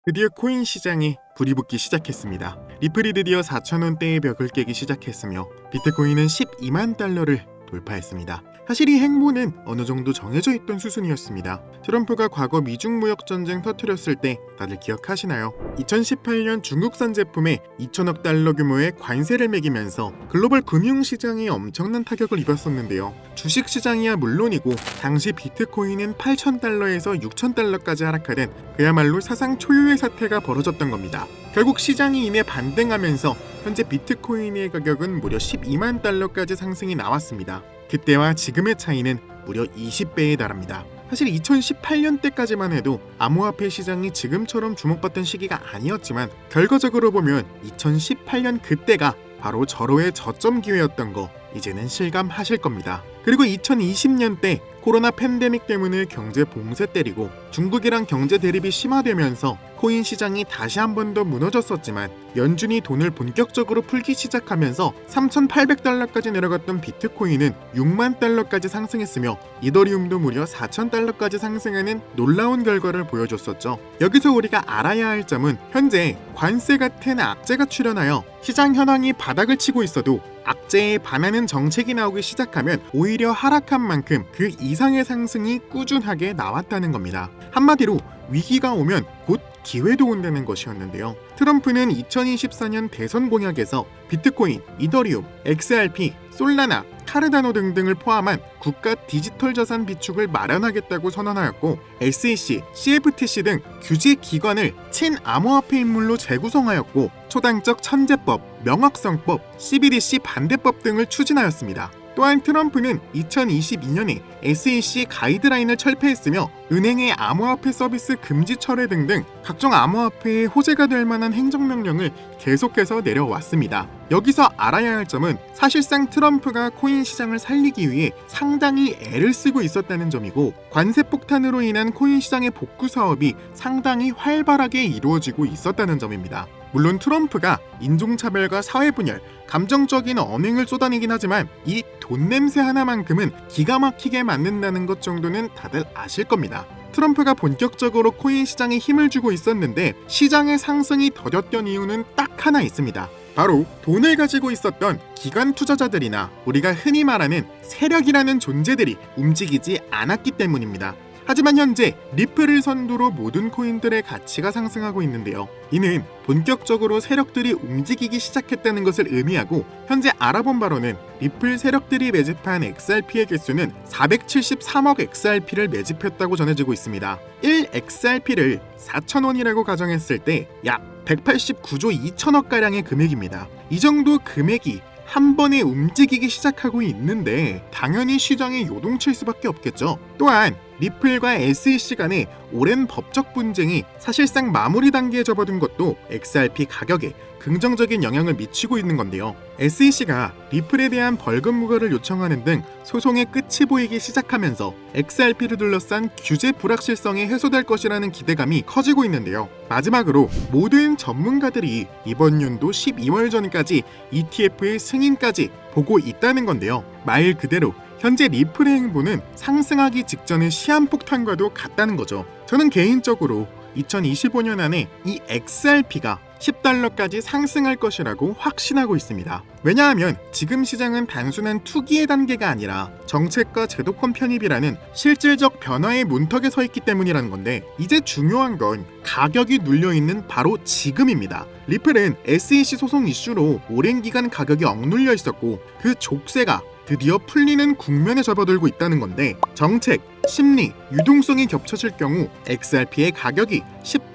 드디어 코인 시장에 불이 붙기 시작했습니다. 리플이 드디어 4,000원대의 벽을 깨기 시작했으며 비트코인은 12만 달러를 돌파했습니다. 사실 이 행보는 어느 정도 정해져 있던 수순이었습니다. 트럼프가 과거 미중 무역 전쟁 터뜨렸을 때 다들 기억하시나요? 2018년 중국산 제품에 2천억 달러 규모의 관세를 매기면서 글로벌 금융시장이 엄청난 타격을 입었었는데요. 주식시장이야 물론이고 당시 비트코인은 8,000달러에서 6,000달러까지 하락하는 그야말로 사상 초유의 사태가 벌어졌던 겁니다. 결국 시장이 이내 반등하면서 현재 비트코인의 가격은 무려 12만 달러까지 상승이 나왔습니다. 그때와 지금의 차이는 무려 20배에 달합니다. 사실 2018년 때까지만 해도 암호화폐 시장이 지금처럼 주목받던 시기가 아니었지만 결과적으로 보면 2018년 그때가 바로 절호의 저점 기회였던 거 이제는 실감하실 겁니다. 그리고 2020년 때 코로나 팬데믹 때문에 경제 봉쇄 때리고 중국이랑 경제 대립이 심화되면서 코인 시장이 다시 한 번 더 무너졌었지만 연준이 돈을 본격적으로 풀기 시작하면서 3,800달러까지 내려갔던 비트코인은 6만 달러까지 상승했으며 이더리움도 무려 4,000달러까지 상승하는 놀라운 결과를 보여줬었죠. 여기서 우리가 알아야 할 점은 현재 관세 같은 악재가 출현하여 시장 현황이 바닥을 치고 있어도 악재에 반하는 정책이 나오기 시작하면 오히려 하락한 만큼 그 이상의 상승이 꾸준하게 나왔다는 겁니다. 한마디로 위기가 오면 곧 기회도 온다는 것이었는데요. 트럼프는 2024년 대선 공약에서 비트코인, 이더리움, XRP, 솔라나, 카르다노 등등을 포함한 국가 디지털 자산 비축을 마련하겠다고 선언하였고 SEC, CFTC 등 규제 기관을 친암호화폐 인물로 재구성하였고 초당적 천재법, 명확성법, CBDC 반대법 등을 추진하였습니다. 또한 트럼프는 2022년에 SEC 가이드라인을 철폐했으며 은행의 암호화폐 서비스 금지 철회 등등 각종 암호화폐의 호재가 될 만한 행정명령을 계속해서 내려왔습니다. 여기서 알아야 할 점은 사실상 트럼프가 코인 시장을 살리기 위해 상당히 애를 쓰고 있었다는 점이고 관세 폭탄으로 인한 코인 시장의 복구 사업이 상당히 활발하게 이루어지고 있었다는 점입니다. 물론 트럼프가 인종차별과 사회분열, 감정적인 언행을 쏟아내긴 하지만 이 돈 냄새 하나만큼은 기가 막히게 맞는다는 것 정도는 다들 아실 겁니다. 트럼프가 본격적으로 코인 시장에 힘을 주고 있었는데 시장의 상승이 더뎠던 이유는 딱 하나 있습니다. 바로 돈을 가지고 있었던 기관 투자자들이나 우리가 흔히 말하는 세력이라는 존재들이 움직이지 않았기 때문입니다. 하지만 현재 리플을 선두로 모든 코인들의 가치가 상승하고 있는데요. 이는 본격적으로 세력들이 움직이기 시작했다는 것을 의미하고 현재 알아본 바로는 리플 세력들이 매집한 XRP의 개수는 473억 XRP를 매집했다고 전해지고 있습니다. 1XRP를 4,000원이라고 가정했을 때 약 189조 2천억가량의 금액입니다. 이 정도 금액이 한 번에 움직이기 시작하고 있는데 당연히 시장에 요동칠 수밖에 없겠죠. 또한 리플과 SEC 간의 오랜 법적 분쟁이 사실상 마무리 단계에 접어든 것도 XRP 가격에 긍정적인 영향을 미치고 있는 건데요. SEC가 리플에 대한 벌금 무과를 요청하는 등 소송의 끝이 보이기 시작하면서 XRP를 둘러싼 규제 불확실성이 해소될 것이라는 기대감이 커지고 있는데요. 마지막으로 모든 전문가들이 이번 연도 12월 전까지 ETF의 승인까지 보고 있다는 건데요. 말 그대로 현재 리플의 행보는 상승하기 직전의 시한폭탄과도 같다는 거죠. 저는 개인적으로 2025년 안에 이 XRP가 10달러까지 상승할 것이라고 확신하고 있습니다. 왜냐하면 지금 시장은 단순한 투기의 단계가 아니라 정책과 제도권 편입이라는 실질적 변화의 문턱에 서 있기 때문이라는 건데 이제 중요한 건 가격이 눌려있는 바로 지금입니다. 리플은 SEC 소송 이슈로 오랜 기간 가격이 억눌려 있었고 그 족쇄가 드디어 풀리는 국면에 접어들고 있다는 건데 정책, 심리, 유동성이 겹쳐질 경우 XRP의 가격이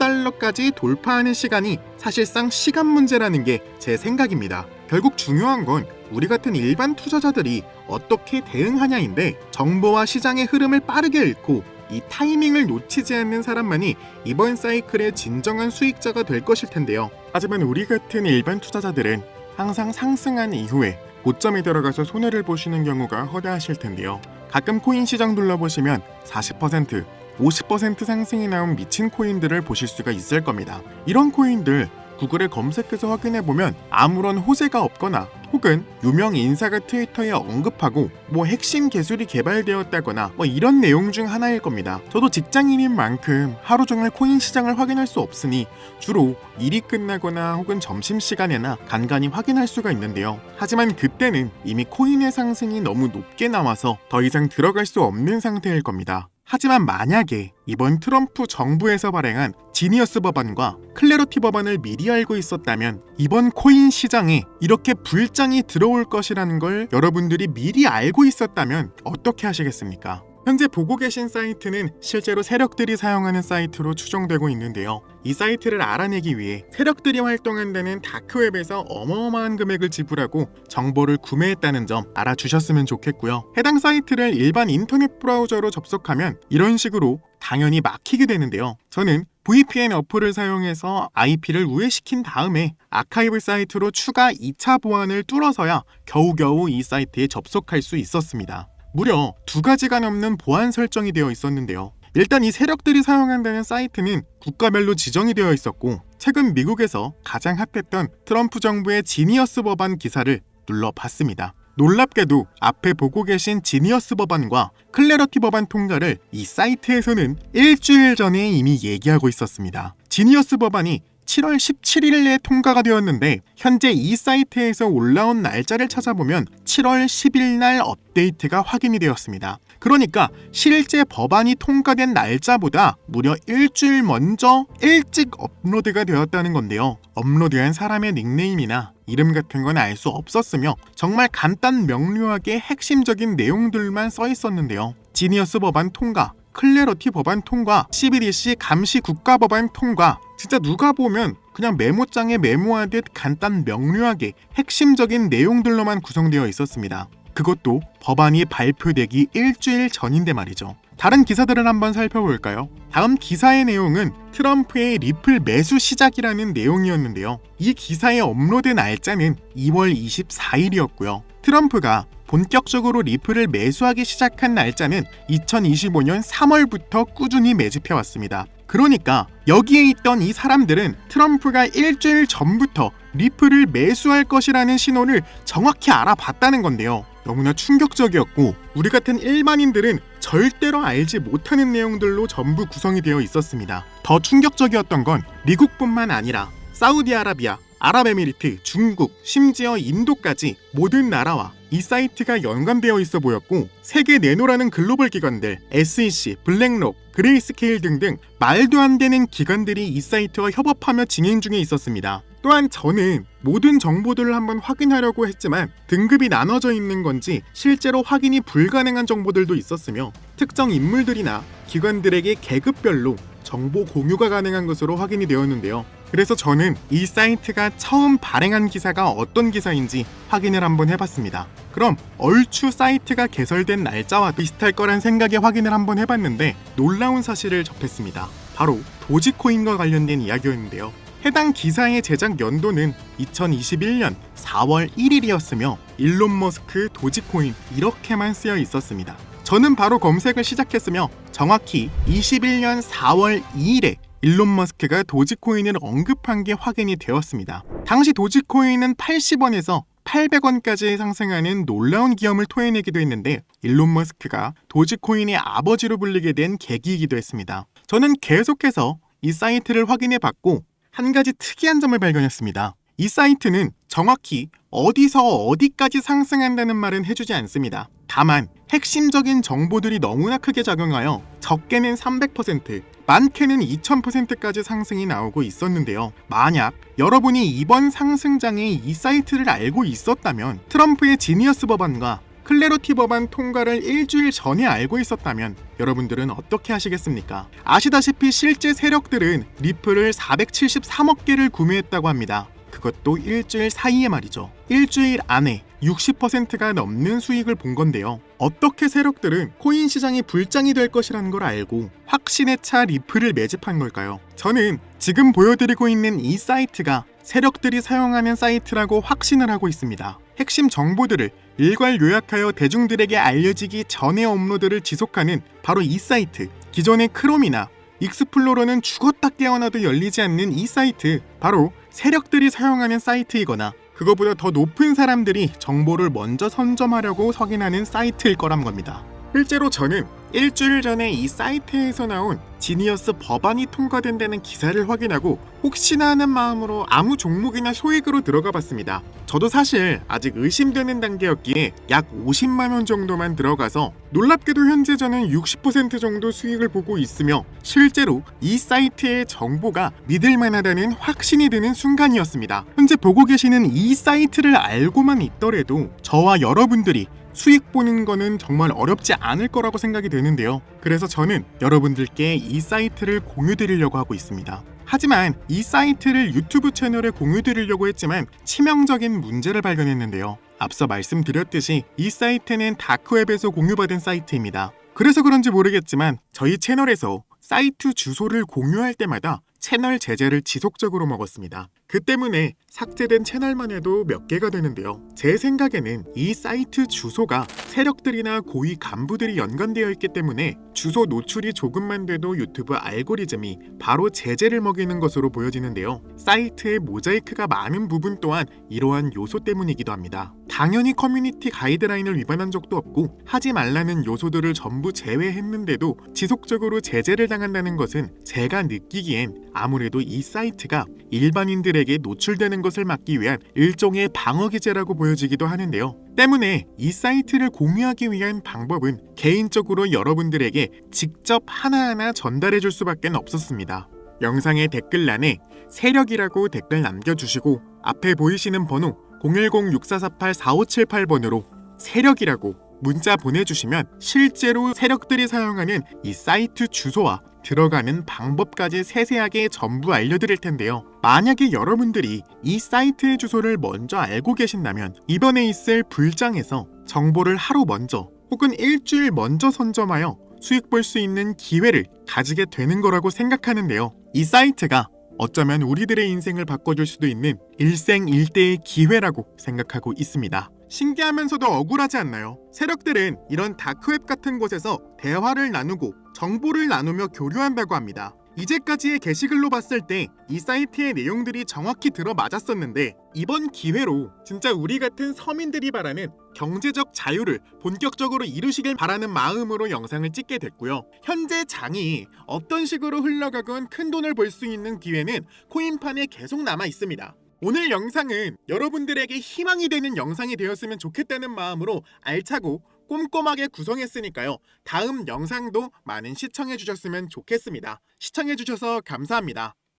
10달러까지 돌파하는 시간이 사실상 시간 문제라는 게 제 생각입니다. 결국 중요한 건 우리 같은 일반 투자자들이 어떻게 대응하냐인데 정보와 시장의 흐름을 빠르게 읽고 이 타이밍을 놓치지 않는 사람만이 이번 사이클의 진정한 수익자가 될 것일 텐데요. 하지만 우리 같은 일반 투자자들은 항상 상승한 이후에 고점에 들어가서 손해를 보시는 경우가 허다하실 텐데요. 가끔 코인 시장 둘러보시면 40%, 50% 상승이 나온 미친 코인들을 보실 수가 있을 겁니다. 이런 코인들 구글에 검색해서 확인해보면 아무런 호재가 없거나 혹은 유명 인사가 트위터에 언급하고 핵심 기술이 개발되었다거나 이런 내용 중 하나일 겁니다. 저도 직장인인 만큼 하루 종일 코인 시장을 확인할 수 없으니 주로 일이 끝나거나 혹은 점심시간에나 간간히 확인할 수가 있는데요. 하지만 그때는 이미 코인의 상승이 너무 높게 나와서 더 이상 들어갈 수 없는 상태일 겁니다. 하지만 만약에 이번 트럼프 정부에서 발행한 지니어스 법안과 클래러티 법안을 미리 알고 있었다면 이번 코인 시장에 이렇게 불장이 들어올 것이라는 걸 여러분들이 미리 알고 있었다면 어떻게 하시겠습니까? 현재 보고 계신 사이트는 실제로 세력들이 사용하는 사이트로 추정되고 있는데요. 이 사이트를 알아내기 위해 세력들이 활동한다는 다크웹에서 어마어마한 금액을 지불하고 정보를 구매했다는 점 알아주셨으면 좋겠고요. 해당 사이트를 일반 인터넷 브라우저로 접속하면 이런 식으로 당연히 막히게 되는데요. 저는 VPN 어플을 사용해서 IP를 우회시킨 다음에 아카이브 사이트로 추가 2차 보안을 뚫어서야 겨우겨우 이 사이트에 접속할 수 있었습니다. 무려 2가지가 넘는 보안 설정이 되어 있었는데요. 일단 이 세력들이 사용한다는 사이트는 국가별로 지정이 되어 있었고 최근 미국에서 가장 핫했던 트럼프 정부의 지니어스 법안 기사를 눌러봤습니다. 놀랍게도 앞에 보고 계신 지니어스 법안과 클래러티 법안 통과를 이 사이트에서는 일주일 전에 이미 얘기하고 있었습니다. 지니어스 법안이 7월 17일에 통과가 되었는데 현재 이 사이트에서 올라온 날짜를 찾아보면 7월 10일 날 업데이트가 확인이 되었습니다. 그러니까 실제 법안이 통과된 날짜보다 무려 일주일 먼저 일찍 업로드가 되었다는 건데요. 업로드한 사람의 닉네임이나 이름 같은 건 알 수 없었으며 정말 간단 명료하게 핵심적인 내용들만 써 있었는데요. 지니어스 법안 통과, 클래러티 법안 통과, CBDC 감시 국가 법안 통과, 진짜 누가 보면 그냥 메모장에 메모하듯 간단 명료하게 핵심적인 내용들로만 구성되어 있었습니다. 그것도 법안이 발표되기 일주일 전인데 말이죠. 다른 기사들을 한번 살펴볼까요? 다음 기사의 내용은 트럼프의 리플 매수 시작이라는 내용이었는데요. 이 기사의 업로드 날짜는 2월 24일이었고요. 트럼프가 본격적으로 리플을 매수하기 시작한 날짜는 2025년 3월부터 꾸준히 매집해왔습니다. 그러니까 여기에 있던 이 사람들은 트럼프가 일주일 전부터 리플을 매수할 것이라는 신호를 정확히 알아봤다는 건데요. 너무나 충격적이었고 우리 같은 일반인들은 절대로 알지 못하는 내용들로 전부 구성이 되어 있었습니다. 더 충격적이었던 건 미국뿐만 아니라 사우디아라비아, 아랍에미리트, 중국, 심지어 인도까지 모든 나라와 이 사이트가 연관되어 있어 보였고 세계 내노라는 글로벌 기관들, SEC, 블랙록, 그레이스케일 등등 말도 안 되는 기관들이 이 사이트와 협업하며 진행 중에 있었습니다. 또한 저는 모든 정보들을 한번 확인하려고 했지만 등급이 나눠져 있는 건지 실제로 확인이 불가능한 정보들도 있었으며 특정 인물들이나 기관들에게 계급별로 정보 공유가 가능한 것으로 확인이 되었는데요. 그래서 저는 이 사이트가 처음 발행한 기사가 어떤 기사인지 확인을 한번 해봤습니다. 그럼 얼추 사이트가 개설된 날짜와 비슷할 거란 생각에 확인을 한번 해봤는데 놀라운 사실을 접했습니다. 바로 도지코인과 관련된 이야기였는데요. 해당 기사의 제작 연도는 2021년 4월 1일이었으며 일론 머스크 도지코인 이렇게만 쓰여 있었습니다. 저는 바로 검색을 시작했으며 정확히 21년 4월 2일에 일론 머스크가 도지코인을 언급한 게 확인이 되었습니다. 당시 도지코인은 80원에서 800원까지 상승하는 놀라운 기염을 토해내기도 했는데 일론 머스크가 도지코인의 아버지로 불리게 된 계기이기도 했습니다. 저는 계속해서 이 사이트를 확인해봤고 한 가지 특이한 점을 발견했습니다. 이 사이트는 정확히 어디서 어디까지 상승한다는 말은 해주지 않습니다. 다만 핵심적인 정보들이 너무나 크게 작용하여 적게는 300%, 많게는 2000%까지 상승이 나오고 있었는데요. 만약 여러분이 이번 상승장에 이 사이트를 알고 있었다면 트럼프의 지니어스 법안과 클래러티 법안 통과를 일주일 전에 알고 있었다면 여러분들은 어떻게 하시겠습니까? 아시다시피 실제 세력들은 리플을 473억 개를 구매했다고 합니다. 그것도 일주일 사이에 말이죠. 일주일 안에 60%가 넘는 수익을 본 건데요. 어떻게 세력들은 코인 시장이 불장이 될 것이라는 걸 알고 확신에 차 리플을 매집한 걸까요? 저는 지금 보여드리고 있는 이 사이트가 세력들이 사용하는 사이트라고 확신을 하고 있습니다. 핵심 정보들을 일괄 요약하여 대중들에게 알려지기 전에 업로드를 지속하는 바로 이 사이트. 기존의 크롬이나 익스플로러는 죽었다 깨어나도 열리지 않는 이 사이트, 바로 세력들이 사용하는 사이트이거나 그거보다 더 높은 사람들이 정보를 먼저 선점하려고 확인하는 사이트일 거란 겁니다. 실제로 저는 일주일 전에 이 사이트에서 나온 지니어스 법안이 통과된다는 기사를 확인하고 혹시나 하는 마음으로 아무 종목이나 소액으로 들어가 봤습니다. 저도 사실 아직 의심되는 단계였기에 약 50만 원 정도만 들어가서 놀랍게도 현재 저는 60% 정도 수익을 보고 있으며 실제로 이 사이트의 정보가 믿을만하다는 확신이 드는 순간이었습니다. 현재 보고 계시는 이 사이트를 알고만 있더라도 저와 여러분들이 수익 보는 거는 정말 어렵지 않을 거라고 생각이 되는데요. 그래서 저는 여러분들께 이 사이트를 공유드리려고 하고 있습니다. 하지만 이 사이트를 유튜브 채널에 공유드리려고 했지만 치명적인 문제를 발견했는데요. 앞서 말씀드렸듯이 이 사이트는 다크웹에서 공유받은 사이트입니다. 그래서 그런지 모르겠지만 저희 채널에서 사이트 주소를 공유할 때마다 채널 제재를 지속적으로 먹었습니다. 그 때문에 삭제된 채널만 해도 몇 개가 되는데요. 제 생각에는 이 사이트 주소가 세력들이나 고위 간부들이 연관되어 있기 때문에 주소 노출이 조금만 돼도 유튜브 알고리즘이 바로 제재를 먹이는 것으로 보여지는데요. 사이트에 모자이크가 많은 부분 또한 이러한 요소 때문이기도 합니다. 당연히 커뮤니티 가이드라인을 위반한 적도 없고 하지 말라는 요소들을 전부 제외했는데도 지속적으로 제재를 당한다는 것은 제가 느끼기엔 아무래도 이 사이트가 일반인들에게 노출되는 것을 막기 위한 일종의 방어 기제라고 보여지기도 하는데요. 때문에 이 사이트를 공유하기 위한 방법은 개인적으로 여러분들에게 직접 하나하나 전달해 줄 수밖에 없었습니다. 영상의 댓글란에 세력이라고 댓글 남겨주시고 앞에 보이시는 번호 010-6448-4578번으로 세력이라고 문자 보내주시면 실제로 세력들이 사용하는 이 사이트 주소와 들어가는 방법까지 세세하게 전부 알려드릴 텐데요. 만약에 여러분들이 이 사이트의 주소를 먼저 알고 계신다면 이번에 있을 불장에서 정보를 하루 먼저 혹은 일주일 먼저 선점하여 수익 볼 수 있는 기회를 가지게 되는 거라고 생각하는데요. 이 사이트가 어쩌면 우리들의 인생을 바꿔줄 수도 있는 일생일대의 기회라고 생각하고 있습니다. 신기하면서도 억울하지 않나요? 세력들은 이런 다크웹 같은 곳에서 대화를 나누고 정보를 나누며 교류한다고 합니다. 이제까지의 게시글로 봤을 때 이 사이트의 내용들이 정확히 들어맞았었는데 이번 기회로 진짜 우리 같은 서민들이 바라는 경제적 자유를 본격적으로 이루시길 바라는 마음으로 영상을 찍게 됐고요. 현재 장이 어떤 식으로 흘러가건 큰 돈을 벌 수 있는 기회는 코인판에 계속 남아 있습니다. 오늘 영상은 여러분들에게 희망이 되는 영상이 되었으면 좋겠다는 마음으로 알차고 꼼꼼하게 구성했으니까요. 다음 영상도 많은 시청해 주셨으면 좋겠습니다. 시청해 주셔서 감사합니다.